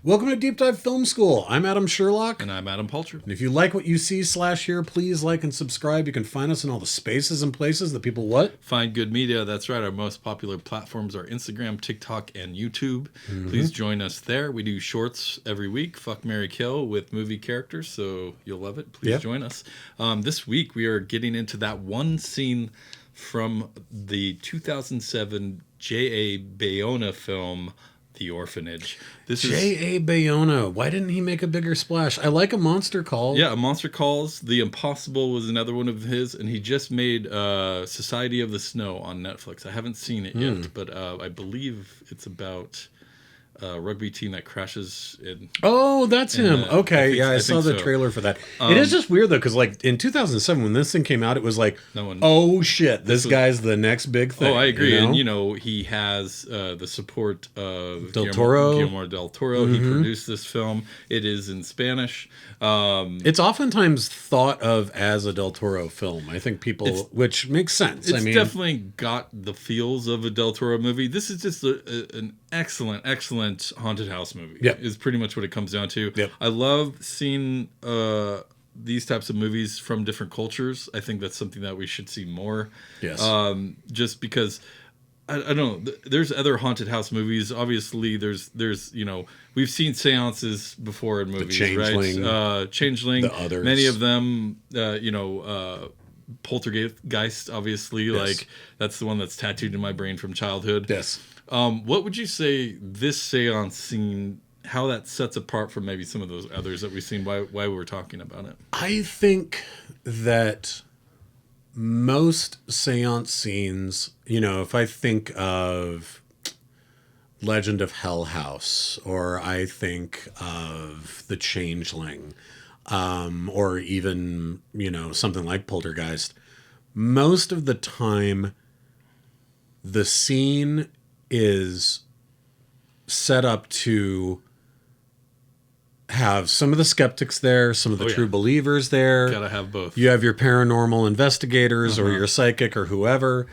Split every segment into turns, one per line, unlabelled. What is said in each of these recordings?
Welcome to Deep Dive Film School. I'm Adam Sherlock.
And I'm Adam Palcher.
And if you like what you see / hear, please like and subscribe. You can find us in all the spaces and places that people what?
Find good media. That's right. Our most popular platforms are Instagram, TikTok, and YouTube. Please join us there. We do shorts every week. Fuck, marry, kill with movie characters. So you'll love it. Please join us. This week we are getting into that one scene from the 2007 J.A. Bayona film, The Orphanage.
J.A. Bayona. Why didn't he make a bigger splash? I like A Monster Call.
Yeah, A Monster Calls. The Impossible was another one of his, and he just made Society of the Snow on Netflix. I haven't seen it yet, but I believe it's about a rugby team that crashes in.
Oh, that's him. Okay, I saw the
so.
trailer for that. It is just weird, though, because like in 2007, when this thing came out, it was like, oh shit, this guy's the next big thing.
Oh, I agree. And, he has the support of Guillermo del Toro. He produced this film. It is in Spanish.
It's oftentimes thought of as a del Toro film. I think people, which makes sense.
It's definitely got the feels of a del Toro movie. This is just an excellent haunted house movie. Is pretty much what it comes down to. I love seeing these types of movies from different cultures. I think that's something that we should see more.
Yes.
Just because I don't know. There's other haunted house movies. Obviously, there's we've seen seances before in movies,
Changeling,
right? Changeling,
the Others.
Many of them, Poltergeist, obviously, like that's the one that's tattooed in my brain from childhood.
Yes.
What would you say this seance scene, how that sets apart from maybe some of those others that we've seen, why we're talking about it?
I think that most seance scenes, if I think of Legend of Hell House, or I think of The Changeling, or even, something like Poltergeist, most of the time the scene is set up to have some of the skeptics there, some of the true believers there.
Gotta have both.
You have your paranormal investigators or your psychic or whoever.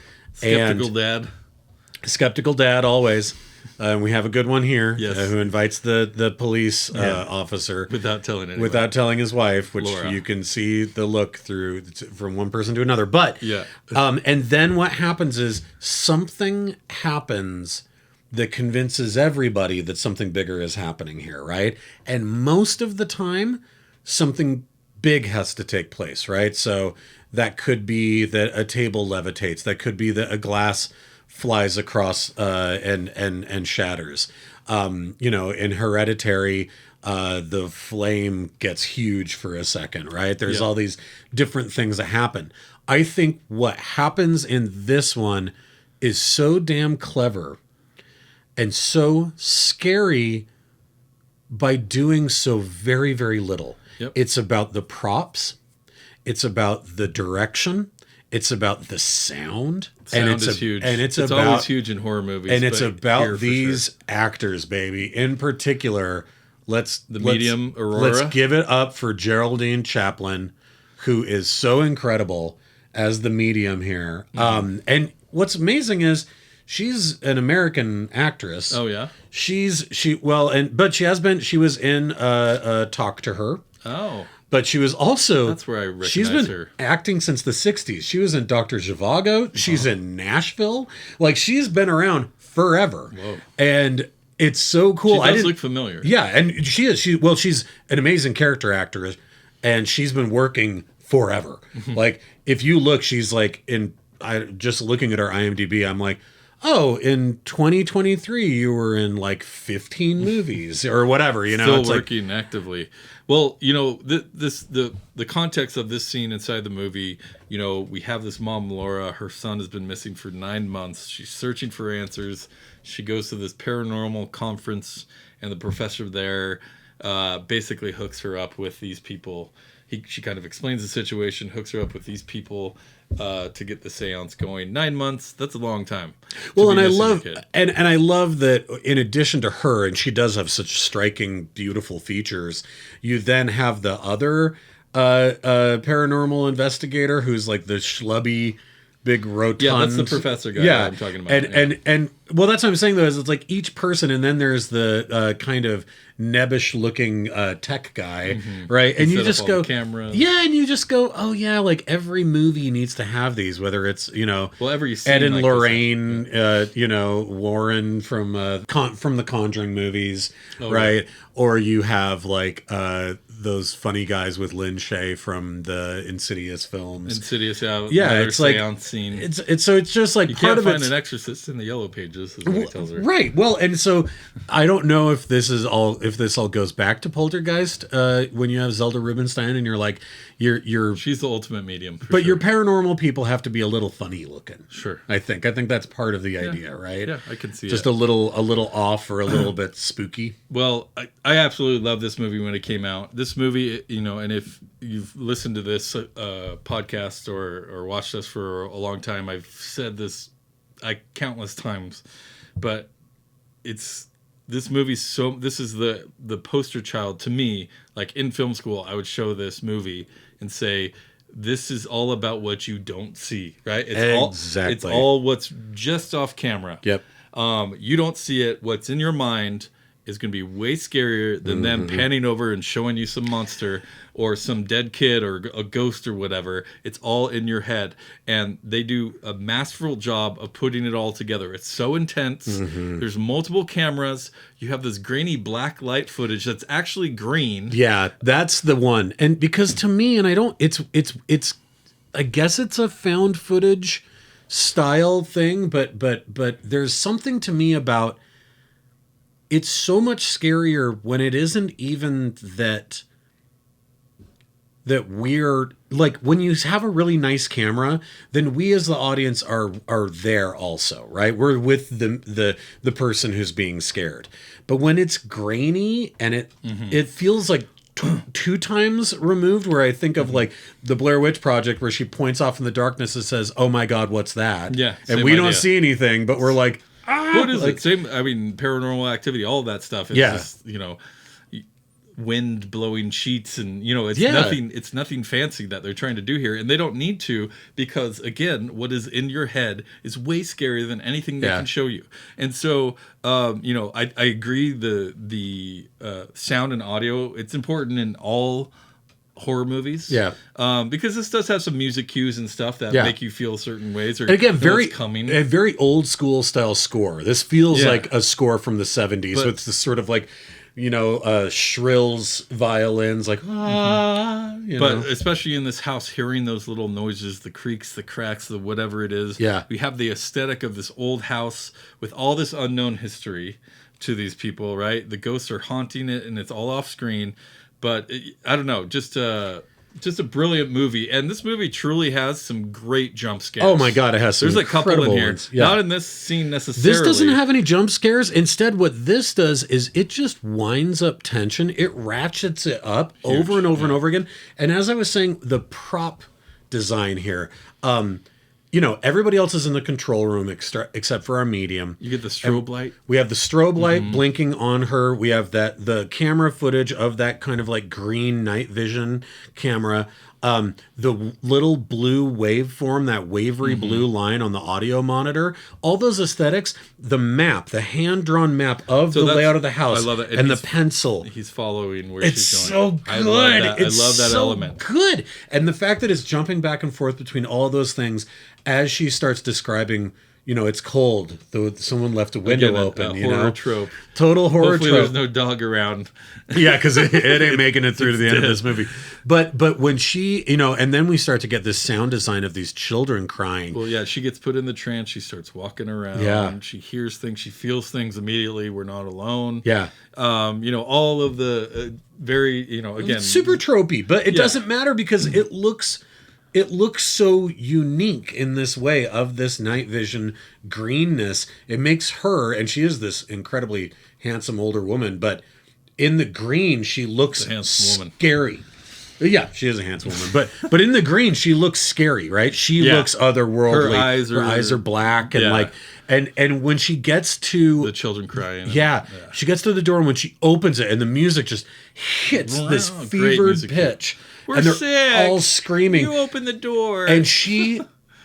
Skeptical dad always. And we have a good one here who invites the police officer
without telling anyone.
Without telling his wife, which Laura. You can see the look through from one person to another. But and then what happens is something happens that convinces everybody that something bigger is happening here, right? And most of the time, something big has to take place, right? So that could be that a table levitates. That could be that a glass flies across and shatters. In Hereditary, the flame gets huge for a second, right? There's all these different things that happen. I think what happens in this one is so damn clever and so scary by doing so very, very little. It's about the props. It's about the direction. It's about the sound.
Sound is huge.
And it's
always huge in horror movies.
And it's about these actors, baby. In particular,
medium Aurora.
Let's give it up for Geraldine Chaplin, who is so incredible as the medium here. And what's amazing is she's an American actress.
Oh yeah.
She was in Talk to Her.
Oh.
But she was also...
That's where I recognize her.
She's been acting since the 60s. She was in Dr. Zhivago. She's in Nashville. Like, she's been around forever.
Whoa.
And it's so cool.
She does look familiar.
Yeah, and she is. She's an amazing character actor, and she's been working forever. Like, if you look, she's like just looking at her IMDb, I'm like, oh, in 2023, you were in like 15 movies or whatever,
Still working actively. Well, the context of this scene inside the movie, we have this mom, Laura. Her son has been missing for 9 months. She's searching for answers. She goes to this paranormal conference, and the professor there basically hooks her up with these people. She kind of explains the situation, hooks her up with these people to get the seance going. 9 months, that's a long time.
Well, and I love I love that in addition to her, and she does have such striking, beautiful features, you then have the other paranormal investigator who's like the schlubby big rotund.
Yeah, that's the professor guy that I'm talking about.
And well, that's what I'm saying though, is it's like each person, and then there's the kind of nebbish looking tech guy, right? And you just go, yeah, and you just go, oh yeah, like every movie needs to have these, whether it's
every
Ed and Lorraine, Warren from the Conjuring movies, right? Or you have like those funny guys with Lin Shaye from the Insidious films.
It's like
scene. It's just like
you can't find an exorcist in the Yellow Pages, is what he tells her.
Right. Well, and so I don't know if this all goes back to Poltergeist when you have Zelda Rubinstein and you're like
she's the ultimate medium.
But your paranormal people have to be a little funny looking.
Sure.
I think that's part of the idea, right?
Yeah, I can see
just a little off or a little bit spooky.
Well, I absolutely loved this movie when it came out. This movie, and if you've listened to this podcast or watched us for a long time, I've said this countless times, but this movie. This is the poster child to me. Like in film school, I would show this movie and say, this is all about what you don't see, right? It's all what's just off camera.
Yep.
You don't see it. What's in your mind is going to be way scarier than them panning over and showing you some monster or some dead kid or a ghost or whatever. It's all in your head. And they do a masterful job of putting it all together. It's so intense. There's multiple cameras. You have this grainy black light footage that's actually green.
Yeah, that's the one. And because to me, and it's I guess it's a found footage style thing, but there's something to me about it's so much scarier when it isn't even that we're like, when you have a really nice camera, then we as the audience are there also, right? We're with the person who's being scared. But when it's grainy and it feels like two times removed, where I think of like the Blair Witch Project, where she points off in the darkness and says, "Oh my God, what's that?"
Yeah,
and we don't see anything, but we're like,
what is it? Same. I mean, Paranormal Activity, all of that stuff. It's just, wind blowing sheets, and it's nothing. It's nothing fancy that they're trying to do here, and they don't need to, because again, what is in your head is way scarier than anything they can show you. And so, I agree. The sound and audio, it's important in all horror movies, because this does have some music cues and stuff that make you feel certain ways, or
and again
a
very old school style score. This feels like a score from the 70s, with this sort of like shrills, violins, like
but especially in this house, hearing those little noises, the creaks, the cracks, the whatever it is, we have the aesthetic of this old house with all this unknown history to these people, right? The ghosts are haunting it, and it's all off screen. But I don't know, just a brilliant movie. And this movie truly has some great jump scares.
Oh my God, it has some incredible ones. There's a couple in here.
Yeah. Not in this scene necessarily.
This doesn't have any jump scares. Instead, what this does is it just winds up tension. It ratchets it up over and over and over again. And as I was saying, the prop design here, everybody else is in the control room except for our medium.
You get the strobe light.
We have the strobe light blinking on her. We have the camera footage of that kind of like green night vision camera. The little blue waveform, that wavery blue line on the audio monitor, all those aesthetics, the map, the hand-drawn map of the layout of the house, I love it. And the pencil.
He's following where
she's
going.
It's so good.
I love that element.
Good. And the fact that it's jumping back and forth between all of those things as she starts describing, it's cold, though someone left a window open.
Horror trope.
Total horror
Hopefully
trope.
There's no dog around.
Yeah, because it ain't making it through to the end of this movie. But when she, and then we start to get this sound design of these children crying.
Well, yeah, she gets put in the trance. She starts walking around.
Yeah.
She hears things. She feels things immediately. We're not alone.
Yeah.
All of the very, again.
Super tropey, but it doesn't matter because it looks so unique in this way of this night vision greenness. It makes her, and she is this incredibly handsome older woman, but in the green, she looks scary. Yeah, she is a handsome woman, but in the green, she looks scary, right? She looks otherworldly.
Her
eyes are black and and when she gets to
the children crying,
she gets to the door, and when she opens it, and the music just hits this fevered pitch.
We're
and they're
sick.
all screaming.
You open the door.
And she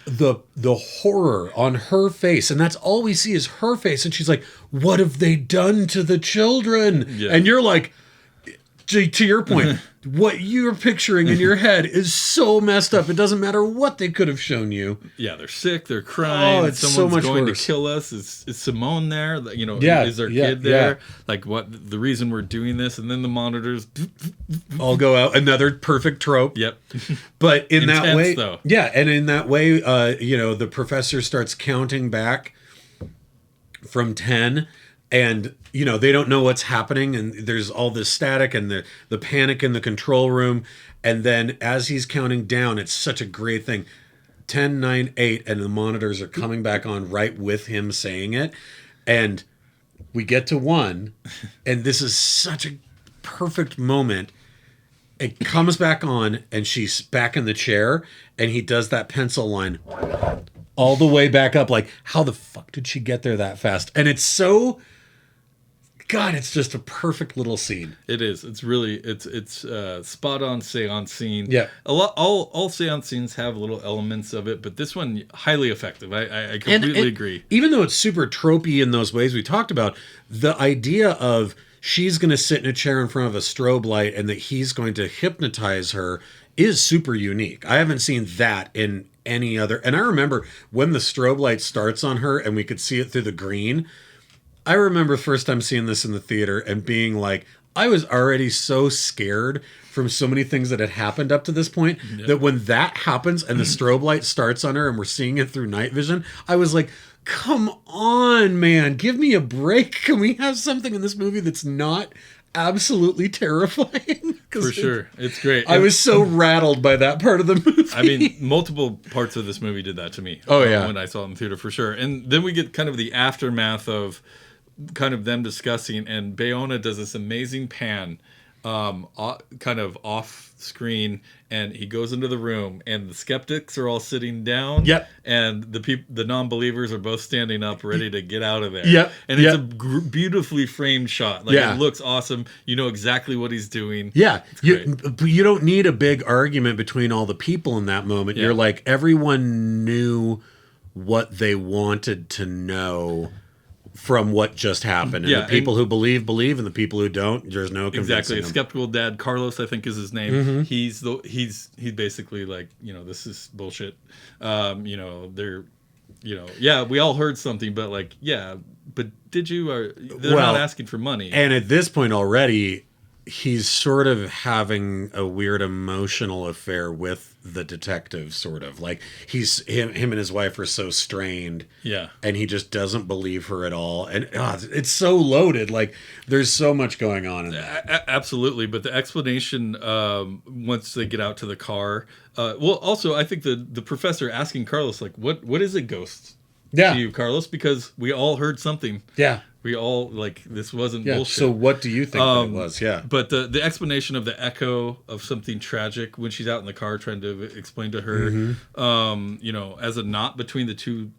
the horror on her face, and that's all we see is her face, and she's like, what have they done to the children? Yeah. And you're like, to your point, what you're picturing in your head is so messed up. It doesn't matter what they could have shown you.
Yeah, they're sick, they're crying.
Oh, it's someone's so much
going
worse.
To kill us. Is Simone there? You know,
yeah,
is their kid there? Yeah. Like, what the reason we're doing this? And then the monitors
all go out. Another perfect trope.
Yep.
But in that way,
though.
Yeah, and in that way, you know, the professor starts counting back from 10. And, you know, they don't know what's happening. And there's all this static and the panic in the control room. And then as he's counting down, it's such a great thing. 10, 9, 8. And the monitors are coming back on right with him saying it. And we get to 1. And this is such a perfect moment. It comes back on and she's back in the chair. And he does that pencil line all the way back up. Like, how the fuck did she get there that fast? And it's so... God, it's just a perfect little scene.
It is. It's really it's spot on seance scene.
Yeah.
All seance scenes have little elements of it, but this one highly effective. I completely agree.
Even though it's super tropey in those ways we talked about, the idea of she's going to sit in a chair in front of a strobe light and that he's going to hypnotize her is super unique. I haven't seen that in any other. And I remember when the strobe light starts on her and we could see it through the green. I remember first time seeing this in the theater and being like, I was already so scared from so many things that had happened up to this point that when that happens and the strobe light starts on her and we're seeing it through night vision, I was like, come on, man, give me a break. Can we have something in this movie that's not absolutely terrifying?
For sure. It's great.
I was so rattled by that part of the movie.
I mean, multiple parts of this movie did that to me.
Oh, yeah.
When I saw it in the theater, for sure. And then we get kind of the aftermath of kind of them discussing, and Bayona does this amazing pan kind of off screen, and he goes into the room and the skeptics are all sitting down.
Yep.
And the non-believers are both standing up ready to get out of there.
Yep.
And it's a beautifully framed shot. Like, it looks awesome. You know exactly what he's doing.
Yeah. You don't need a big argument between all the people in that moment. Yeah. You're like, everyone knew what they wanted to know from what just happened. And the people who believe, and the people who don't, there's no convincing
exactly.
them.
Skeptical dad, Carlos, I think is his name. Mm-hmm. He's basically like, you know, this is bullshit. You know, they're, you know, yeah, we all heard something, but like, yeah, but did you? Or they're not asking for money.
And at this point already, he's sort of having a weird emotional affair with the detective, sort of like him and his wife are so strained, and he just doesn't believe her at all, and it's so loaded. Like, there's so much going on in that.
Absolutely. But the explanation once they get out to the car, well, also I think the professor asking Carlos, like, what is a ghost to you, Carlos? Because we all heard something. We all, like, this wasn't bullshit.
So what do you think that it was?
But the explanation of the echo of something tragic when she's out in the car trying to explain to her, you know, as a knot between the two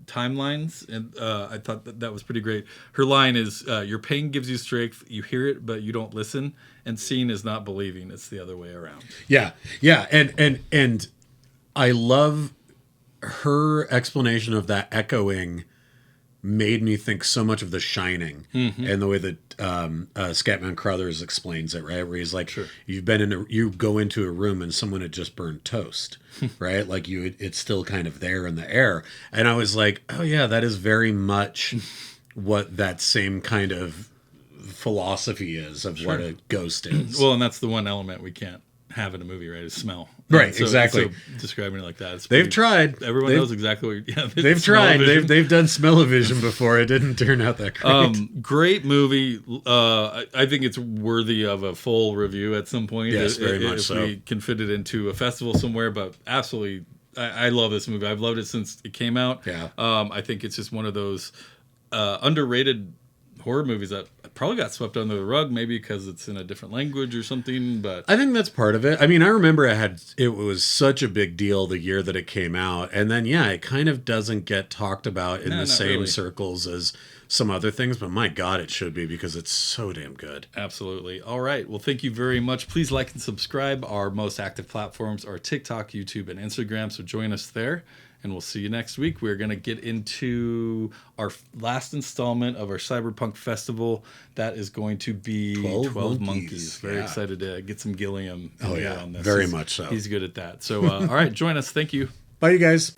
timelines. And I thought that was pretty great. Her line is, your pain gives you strength. You hear it, but you don't listen. And seeing is not believing. It's the other way around.
Yeah. And I love her explanation of that echoing. Made me think so much of The Shining, and the way that Scatman Crothers explains it, right? Where he's like, you go into a room and someone had just burned toast, right? Like, it's still kind of there in the air. And I was like, oh yeah, that is very much what that same kind of philosophy is of what a ghost is.
Well, and that's the one element we can't have in a movie, right? Is smell.
Right, exactly.
So describing it like that,
they've tried.
Everyone knows exactly what.
They've tried. They've done smell-o-vision before. It didn't turn out that great.
Great movie. I think it's worthy of a full review at some point.
Yes, very much so.
If we can fit it into a festival somewhere, but absolutely, I love this movie. I've loved it since it came out.
Yeah.
I think it's just one of those underrated horror movies that probably got swept under the rug, maybe because it's in a different language or something, but
I think that's part of it. I mean, I remember it was such a big deal the year that it came out, and then it kind of doesn't get talked about in the same circles as some other things, but my God, it should be, because it's so damn good.
Absolutely. All right. Well, thank you very much. Please like and subscribe. Our most active platforms are TikTok, YouTube, and Instagram, so join us there. and we'll see you next week. We're going to get into our last installment of our Cyberpunk Festival. That is going to be 12 Monkeys. Very excited to get some Gilliam
on this. Very much so.
He's good at that. So, all right, join us. Thank you.
Bye, you guys.